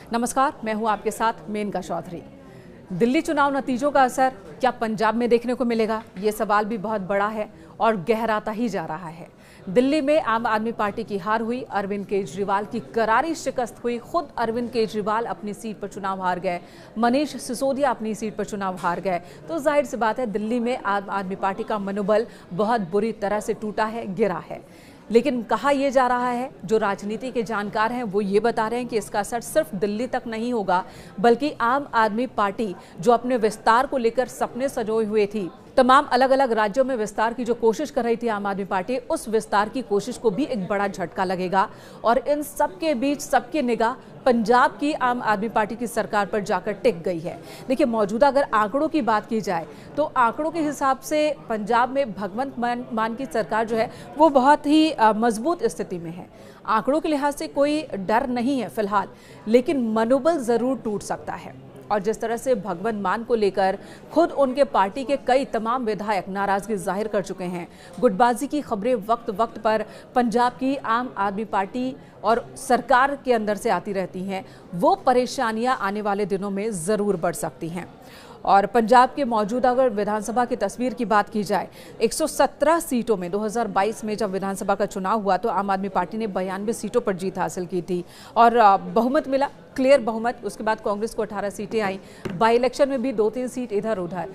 नमस्कार, मैं हूं आपके साथ मेनका चौधरी। दिल्ली चुनाव नतीजों का असर क्या पंजाब में देखने को मिलेगा? ये सवाल भी बहुत बड़ा है और गहराता ही जा रहा है। दिल्ली में आम आदमी पार्टी की हार हुई, अरविंद केजरीवाल की करारी शिकस्त हुई। खुद अरविंद केजरीवाल अपनी सीट पर चुनाव हार गए, मनीष सिसोदिया अपनी सीट पर चुनाव हार गए। तो जाहिर सी बात है, दिल्ली में आम आदमी पार्टी का मनोबल बहुत बुरी तरह से टूटा है, गिरा है। लेकिन कहा यह जा रहा है, जो राजनीति के जानकार हैं वो ये बता रहे हैं कि इसका असर सिर्फ दिल्ली तक नहीं होगा, बल्कि आम आदमी पार्टी जो अपने विस्तार को लेकर सपने सजोए हुए थी, तमाम अलग अलग राज्यों में विस्तार की जो कोशिश कर रही थी आम आदमी पार्टी, उस विस्तार की कोशिश को भी एक बड़ा झटका लगेगा। और इन सबके बीच सबकी निगाह पंजाब की आम आदमी पार्टी की सरकार पर जाकर टिक गई है। देखिए, मौजूदा अगर आंकड़ों की बात की जाए तो आंकड़ों के हिसाब से पंजाब में भगवंत मान की सरकार जो है वो बहुत ही मजबूत स्थिति में है। आंकड़ों के लिहाज से कोई डर नहीं है फिलहाल, लेकिन मनोबल जरूर टूट सकता है। और जिस तरह से भगवंत मान को लेकर खुद उनके पार्टी के कई तमाम विधायक नाराजगी जाहिर कर चुके हैं, गुटबाजी की खबरें वक्त वक्त पर पंजाब की आम आदमी पार्टी और सरकार के अंदर से आती रहती हैं, वो परेशानियां आने वाले दिनों में ज़रूर बढ़ सकती हैं। और पंजाब के मौजूदा अगर विधानसभा की तस्वीर की बात की जाए, 117 सीटों में 2022 में जब विधानसभा का चुनाव हुआ तो आम आदमी पार्टी ने 92 सीटों पर जीत हासिल की थी और बहुमत मिला, क्लियर बहुमत। उसके बाद कांग्रेस को 18 सीटें आई। बाई इलेक्शन में भी 2-3 सीट इधर उधर।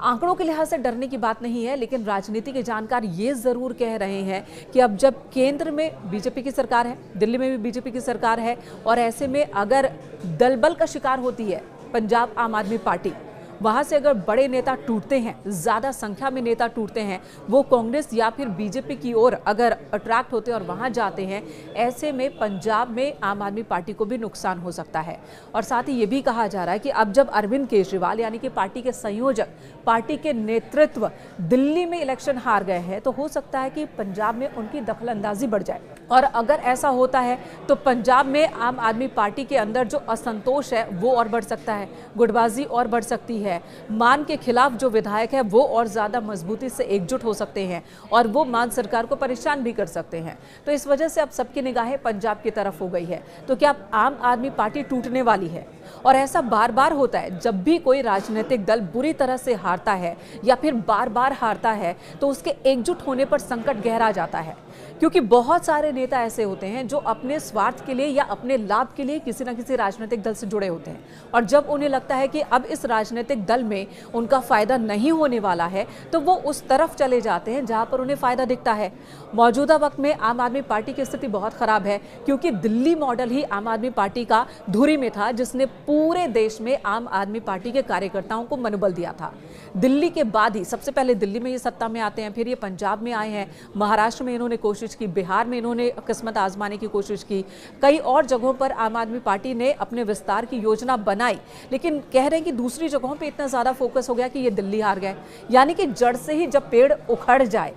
आंकड़ों के लिहाज से डरने की बात नहीं है, लेकिन राजनीति के जानकार ये जरूर कह रहे हैं कि अब जब केंद्र में बीजेपी की सरकार है, दिल्ली में भी बीजेपी की सरकार है, और ऐसे में अगर दलबल का शिकार होती है पंजाब आम आदमी पार्टी, वहां से अगर बड़े नेता टूटते हैं, ज्यादा संख्या में नेता टूटते हैं, वो कांग्रेस या फिर बीजेपी की ओर अगर अट्रैक्ट होते हैं और वहां जाते हैं, ऐसे में पंजाब में आम आदमी पार्टी को भी नुकसान हो सकता है। और साथ ही ये भी कहा जा रहा है कि अब जब अरविंद केजरीवाल यानी कि पार्टी के संयोजक, पार्टी के नेतृत्व दिल्ली में इलेक्शन हार गए हैं, तो हो सकता है कि पंजाब में उनकी दखलंदाजी बढ़ जाए। और अगर ऐसा होता है तो पंजाब में आम आदमी पार्टी के अंदर जो असंतोष है वो और बढ़ सकता है, गुटबाजी और बढ़ सकती है, मान के खिलाफ जो विधायक है वो और ज्यादा मजबूती से एकजुट हो सकते हैं और वो मान सरकार को परेशान भी कर सकते हैं। तो इस वजह से अब सबकी निगाहें पंजाब की तरफ हो गई है। तो क्या आम आदमी पार्टी टूटने वाली है? और ऐसा बार बार होता है, जब भी कोई राजनीतिक दल बुरी तरह से हारता है या फिर बार बार हारता है तो उसके एकजुट होने पर संकट गहरा जाता है, क्योंकि बहुत सारे नेता ऐसे होते हैं जो अपने स्वार्थ के लिए या अपने लाभ के लिए किसी न किसी राजनीतिक दल से जुड़े होते हैं। और जब उन्हें लगता है कि अब इस राजनीतिक दल में उनका फायदा नहीं होने वाला है, तो वो उस तरफ चले जाते हैं जहां पर उन्हें फायदा दिखता है। मौजूदा वक्त में आम आदमी पार्टी की स्थिति बहुत खराब है, क्योंकि दिल्ली मॉडल ही आम आदमी पार्टी का धुरी में था, जिसने पूरे देश में आम आदमी पार्टी के कार्यकर्ताओं को मनोबल दिया था। दिल्ली के बाद ही सबसे पहले दिल्ली में ये सत्ता में आते हैं, फिर ये पंजाब में आए हैं, महाराष्ट्र में इन्होंने कोशिश की, बिहार में इन्होंने किस्मत आजमाने की कोशिश की, कई और जगहों पर आम आदमी पार्टी ने अपने विस्तार की योजना बनाई। लेकिन कह रहे हैं कि दूसरी जगहों पे इतना ज्यादा फोकस हो गया कि ये दिल्ली हार गए। यानी कि जड़ से ही जब पेड़ उखड़ जाए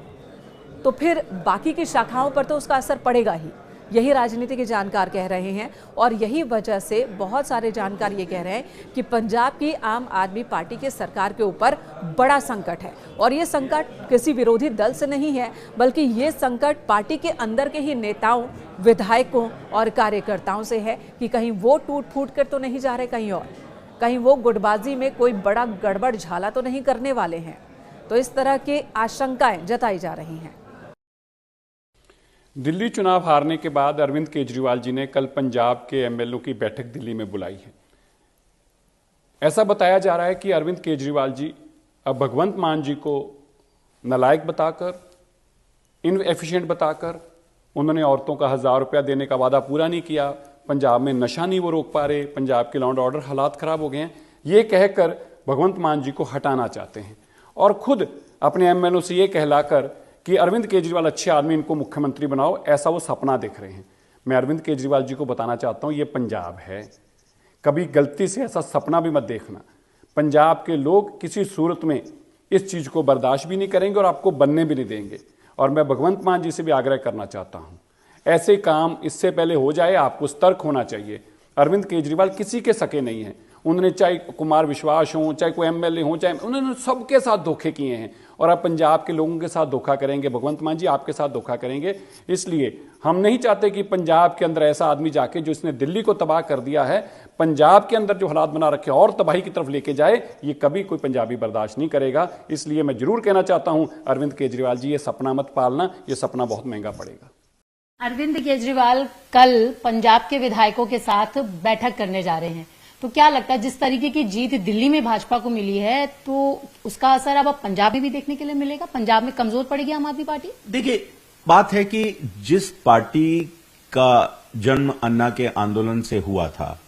तो फिर बाकी की शाखाओं पर तो उसका असर पड़ेगा ही। यही राजनीति के जानकार कह रहे हैं और यही वजह से बहुत सारे जानकार ये कह रहे हैं कि पंजाब की आम आदमी पार्टी के सरकार के ऊपर बड़ा संकट है। और ये संकट किसी विरोधी दल से नहीं है, बल्कि ये संकट पार्टी के अंदर के ही नेताओं, विधायकों और कार्यकर्ताओं से है कि कहीं वो टूट फूट कर तो नहीं जा रहे, कहीं वो गुटबाजी में कोई बड़ा गड़बड़ झाला तो नहीं करने वाले हैं। तो इस तरह की आशंकाएं जताई जा रही हैं। दिल्ली चुनाव हारने के बाद अरविंद केजरीवाल जी ने कल पंजाब के एमएलओ की बैठक दिल्ली में बुलाई है। ऐसा बताया जा रहा है कि अरविंद केजरीवाल जी अब भगवंत मान जी को नालायक बताकर, इनएफिशिएंट बताकर, उन्होंने औरतों का 1000 रुपया देने का वादा पूरा नहीं किया, पंजाब में नशा नहीं वो रोक पा रहे, पंजाब के लॉ एंड ऑर्डर हालात खराब हो गए हैं, ये कहकर भगवंत मान जी को हटाना चाहते हैं। और खुद अपने एमएलओ से ये कहलाकर कि अरविंद केजरीवाल अच्छे आदमी, इनको मुख्यमंत्री बनाओ, ऐसा वो सपना देख रहे हैं। मैं अरविंद केजरीवाल जी को बताना चाहता हूं, ये पंजाब है, कभी गलती से ऐसा सपना भी मत देखना। पंजाब के लोग किसी सूरत में इस चीज को बर्दाश्त भी नहीं करेंगे और आपको बनने भी नहीं देंगे। और मैं भगवंत मान जी से भी आग्रह करना चाहता हूं, ऐसे काम इससे पहले हो जाए, आपको सतर्क होना चाहिए। अरविंद केजरीवाल किसी के सके नहीं है, उन्होंने चाहे कुमार विश्वास हो, चाहे कोई एमएलए हो, चाहे उन्होंने सबके साथ धोखे किए हैं और आप पंजाब के लोगों के साथ धोखा करेंगे, भगवंत मान जी आपके साथ धोखा करेंगे। इसलिए हम नहीं चाहते कि पंजाब के अंदर ऐसा आदमी जाके जो इसने दिल्ली को तबाह कर दिया है, पंजाब के अंदर जो हालात बना रखे और तबाही की तरफ लेके जाए, ये कभी कोई पंजाबी बर्दाश्त नहीं करेगा। इसलिए मैं जरूर कहना चाहता हूं अरविंद केजरीवाल जी, ये सपना मत पालना, ये सपना बहुत महंगा पड़ेगा। अरविंद केजरीवाल कल पंजाब के विधायकों के साथ बैठक करने जा रहे हैं, तो क्या लगता है जिस तरीके की जीत दिल्ली में भाजपा को मिली है तो उसका असर अब पंजाब में भी देखने के लिए मिलेगा? पंजाब में कमजोर पड़ेगी आम आदमी पार्टी? देखिए, बात है कि जिस पार्टी का जन्म अन्ना के आंदोलन से हुआ था,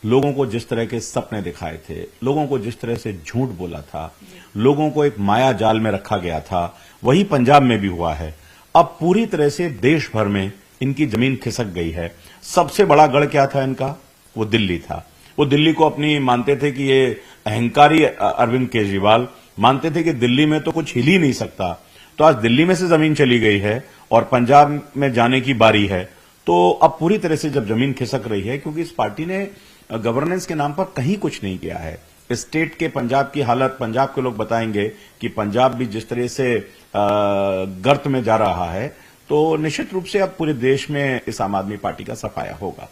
लोगों को जिस तरह के सपने दिखाए थे, लोगों को जिस तरह से झूठ बोला था, लोगों को एक माया जाल में रखा गया था, वही पंजाब में भी हुआ है। अब पूरी तरह से देश भर में इनकी जमीन खिसक गई है। सबसे बड़ा गढ़ क्या था इनका? वो दिल्ली था। वो दिल्ली को अपनी मानते थे कि ये अहंकारी अरविंद केजरीवाल मानते थे कि दिल्ली में तो कुछ हिल ही नहीं सकता। तो आज दिल्ली में से जमीन चली गई है और पंजाब में जाने की बारी है। तो अब पूरी तरह से जब जमीन खिसक रही है, क्योंकि इस पार्टी ने गवर्नेंस के नाम पर कहीं कुछ नहीं किया है। स्टेट के पंजाब की हालत पंजाब के लोग बताएंगे कि पंजाब भी जिस तरह से गर्त में जा रहा है, तो निश्चित रूप से अब पूरे देश में इस आम आदमी पार्टी का सफाया होगा।